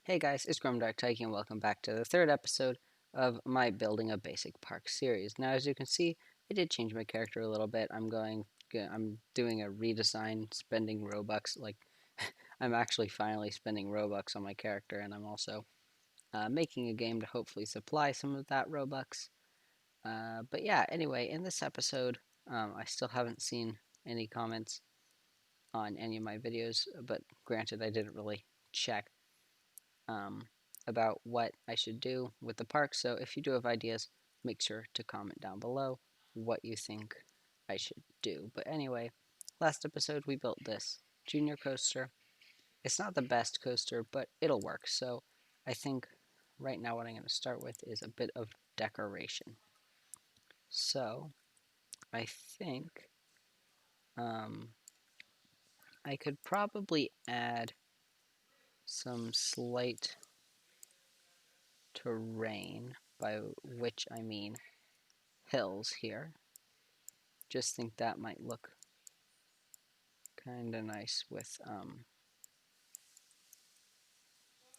Hey guys, it's Tycoon and welcome back to the third episode of my Building a Basic Park series. Now, as you can see, I did change my character a little bit. I'm doing a redesign, spending Robux. I'm actually finally spending Robux on my character, and I'm also making a game to hopefully supply some of that Robux. But yeah, anyway, in this episode, I still haven't seen any comments on any of my videos, but granted, I didn't really check um, about what I should do with the park. So if you do have ideas, make sure to comment down below what you think I should do. But anyway, last episode we built this junior coaster. It's not the best coaster, but it'll work. So I think right now what I'm going to start with is a bit of decoration. So I think um, I could probably add some slight terrain, by which I mean hills here. Just think that might look kind of nice with,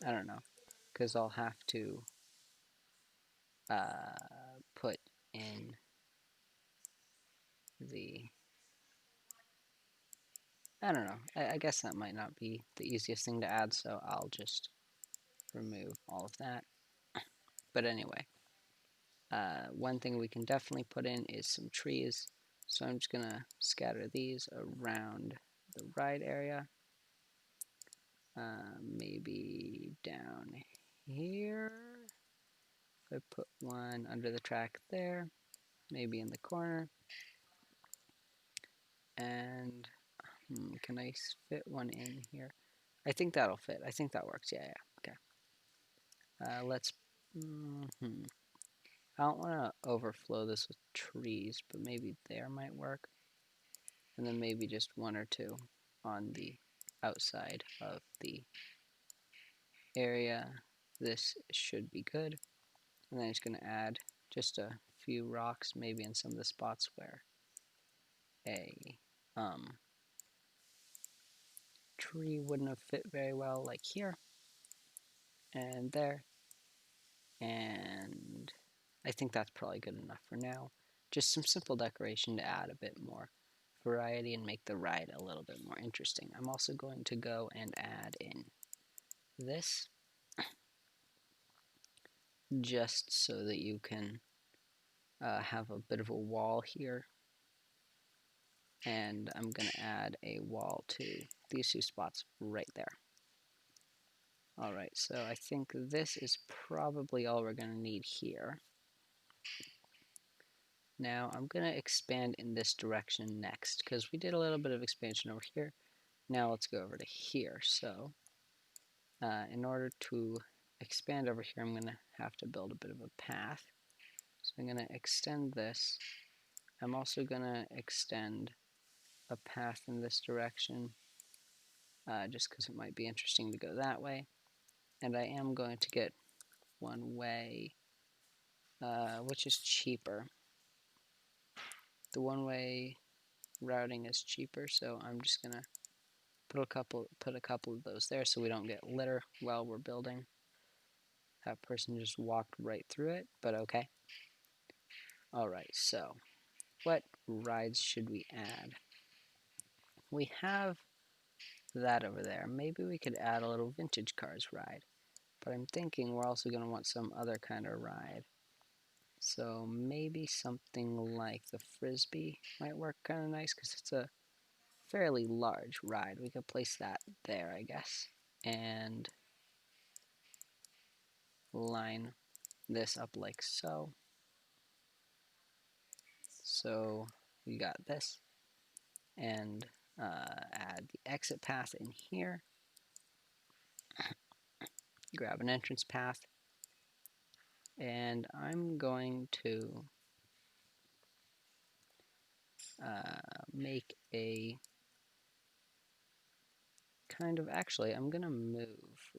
I don't know, because I'll have to put in the, I don't know, I guess that might not be the easiest thing to add, so I'll just remove all of that. But anyway, one thing we can definitely put in is some trees, so I'm just going to scatter these around the ride area. Maybe down here. If I put one under the track there, maybe in the corner. And can I fit one in here? I think that'll fit. I think that works. Yeah. Okay. Let's. I don't want to overflow this with trees, but maybe there might work. And then maybe just one or two on the outside of the area. This should be good. And then I'm just going to add just a few rocks, maybe in some of the spots where a tree wouldn't have fit very well, like here and there. And I think that's probably good enough for now. Just some simple decoration to add a bit more variety and make the ride a little bit more interesting. I'm also going to go and add in this, just so that you can have a bit of a wall here. And I'm going to add a wall to these two spots right there. Alright, so I think this is probably all we're going to need here. Now I'm going to expand in this direction next, because we did a little bit of expansion over here. Now let's go over to here. So in order to expand over here, I'm going to have to build a bit of a path. So I'm going to extend this. I'm also going to extend a path in this direction, just because it might be interesting to go that way. And I am going to get one way, which is cheaper. The one-way routing is cheaper, so I'm just gonna put a couple of those there so we don't get litter while we're building. That person just walked right through it, but okay. Alright, so what rides should we add? We have that over there. Maybe we could add a little vintage cars ride, but I'm thinking we're also going to want some other kind of ride. So maybe something like the Frisbee might work kind of nice, because it's a fairly large ride. We could place that there, I guess, and line this up like so. So we got this, and add the exit path in here. Grab an entrance path, and I'm going to make a kind of, actually, I'm going to move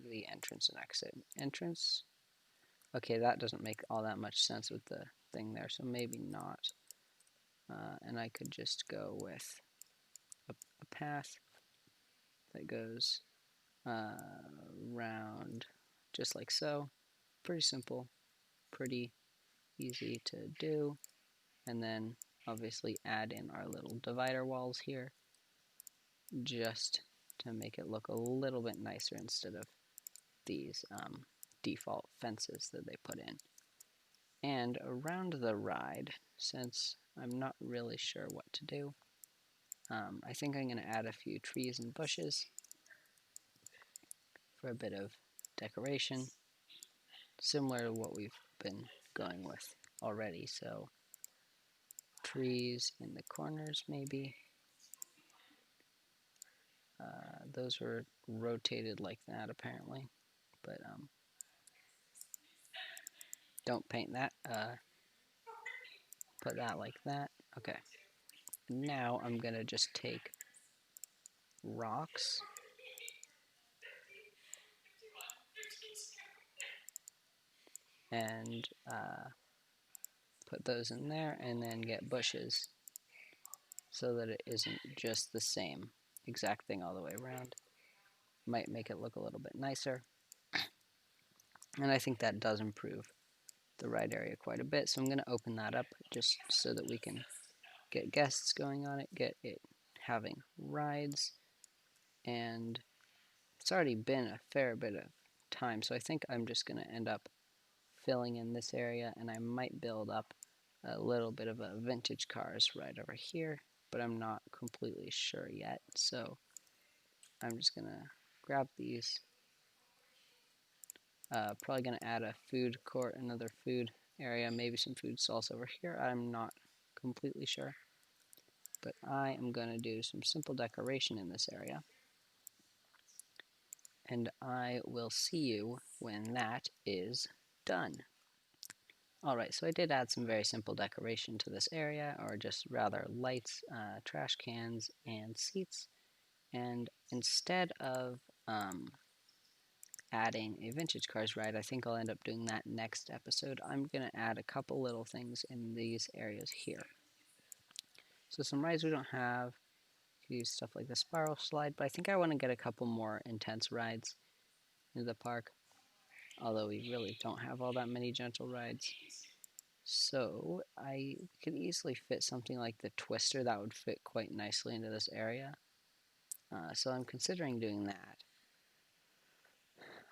the entrance and exit. Entrance, okay, that doesn't make all that much sense with the thing there, so maybe not. And I could just go with a path that goes around just like so. Pretty simple, pretty easy to do. And then obviously add in our little divider walls here, just to make it look a little bit nicer instead of these default fences that they put in. And around the ride, since I'm not really sure what to do, I think I'm going to add a few trees and bushes for a bit of decoration, similar to what we've been going with already. So trees in the corners maybe. Those were rotated like that apparently, but don't paint that. Put that like that. Okay. Now I'm going to just take rocks and put those in there, and then get bushes so that it isn't just the same exact thing all the way around. Might make it look a little bit nicer, and I think that does improve the ride area quite a bit. So I'm going to open that up just so that we can get guests going on it, get it having rides, and it's already been a fair bit of time, so I think I'm just going to end up filling in this area, and I might build up a little bit of a vintage cars right over here, but I'm not completely sure yet, so I'm just going to grab these. Probably going to add a food court, another food area, maybe some food stalls over here. I'm not completely sure, but I am going to do some simple decoration in this area, and I will see you when that is done. Alright, so I did add some very simple decoration to this area, or just rather lights, trash cans, and seats. And instead of adding a vintage cars ride, I think I'll end up doing that next episode. I'm going to add a couple little things in these areas here. So some rides we don't have. Could use stuff like the spiral slide, but I think I want to get a couple more intense rides into the park, although we really don't have all that many gentle rides. So I could easily fit something like the Twister that would fit quite nicely into this area. So I'm considering doing that,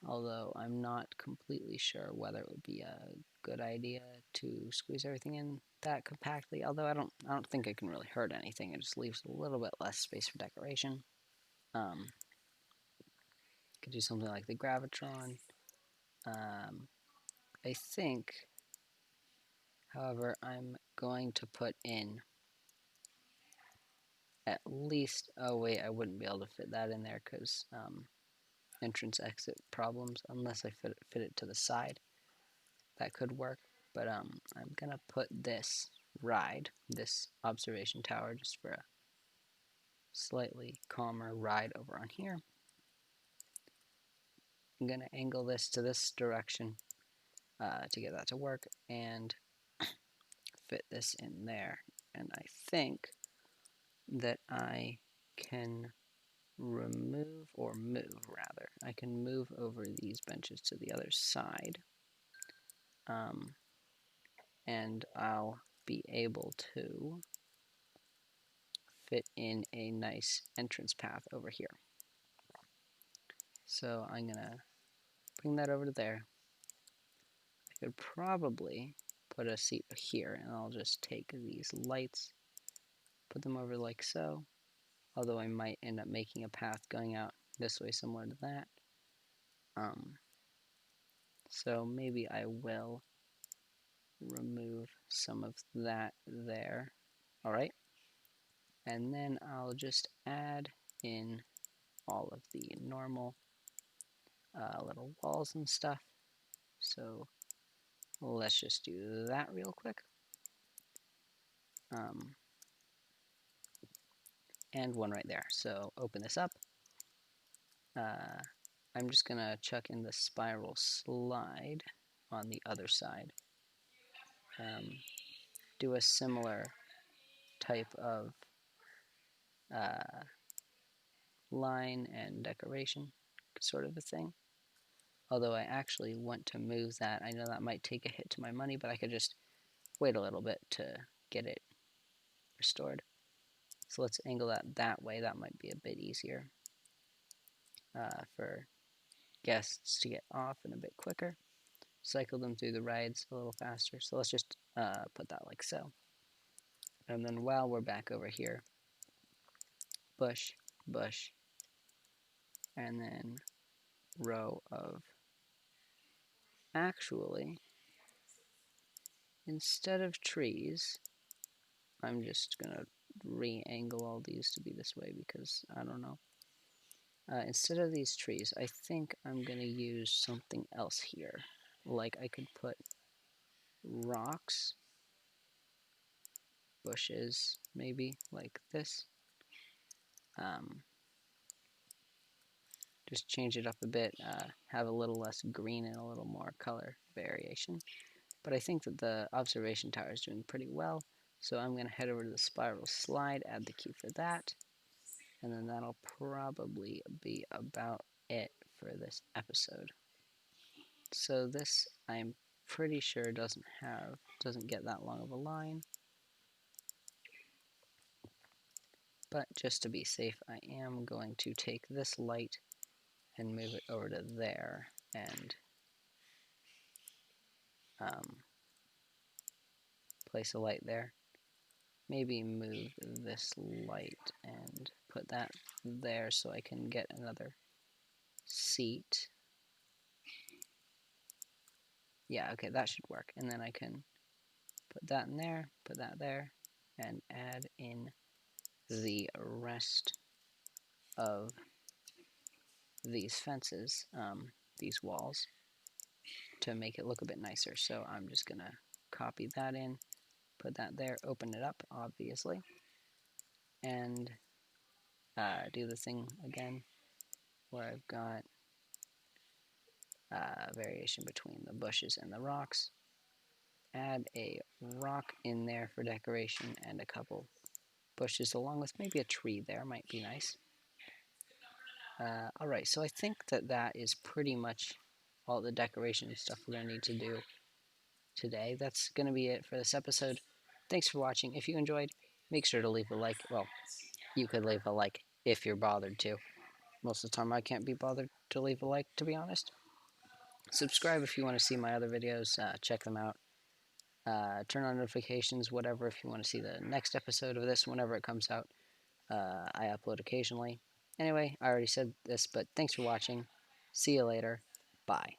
although I'm not completely sure whether it would be a good idea to squeeze everything in that compactly. Although I don't think it can really hurt anything. It just leaves a little bit less space for decoration. Could do something like the Gravitron. I think, however, I'm going to put in at least, oh wait, I wouldn't be able to fit that in there because entrance exit problems, unless I fit it to the side. That could work, but I'm gonna put this ride, this observation tower, just for a slightly calmer ride over on here. I'm gonna angle this to this direction to get that to work, and fit this in there. And I think that I can remove, or move rather, I can move over these benches to the other side, and I'll be able to fit in a nice entrance path over here. So I'm gonna bring that over to there. I could probably put a seat here, and I'll just take these lights, put them over like so, although I might end up making a path going out this way similar to that. So maybe I will remove some of that there. Alright, and then I'll just add in all of the normal little walls and stuff. So let's just do that real quick. And one right there. So open this up. I'm just gonna chuck in the spiral slide on the other side. Do a similar type of line and decoration sort of a thing. Although I actually want to move that. I know that might take a hit to my money, but I could just wait a little bit to get it restored. So let's angle that way. That might be a bit easier for guests to get off and a bit quicker. Cycle them through the rides a little faster. So let's just put that like so. And then while we're back over here, bush, bush, and then row of, actually, instead of trees, I'm just going to re-angle all these to be this way because I don't know. Instead of these trees, I think I'm going to use something else here. Like I could put rocks, bushes, maybe like this. Just change it up a bit, have a little less green and a little more color variation. But I think that the observation tower is doing pretty well, so I'm going to head over to the spiral slide, add the key for that, and then that'll probably be about it for this episode. So this, I'm pretty sure, doesn't get that long of a line. But just to be safe, I am going to take this light and move it over to there and place a light there. Maybe move this light and put that there so I can get another seat. Yeah, okay, that should work. And then I can put that in there, put that there, and add in the rest of these fences, these walls, to make it look a bit nicer. So I'm just going to copy that in, put that there, open it up, obviously, and do the thing again where I've got variation between the bushes and the rocks. Add a rock in there for decoration and a couple bushes along with maybe a tree there might be nice. Alright, so I think that is pretty much all the decoration stuff we're going to need to do today. That's going to be it for this episode. Thanks for watching. If you enjoyed, make sure to leave a like. Well, you could leave a like if you're bothered to. Most of the time I can't be bothered to leave a like, to be honest. Subscribe if you want to see my other videos. Check them out. Turn on notifications, whatever, if you want to see the next episode of this whenever it comes out. I upload occasionally. Anyway, I already said this, but thanks for watching. See you later. Bye.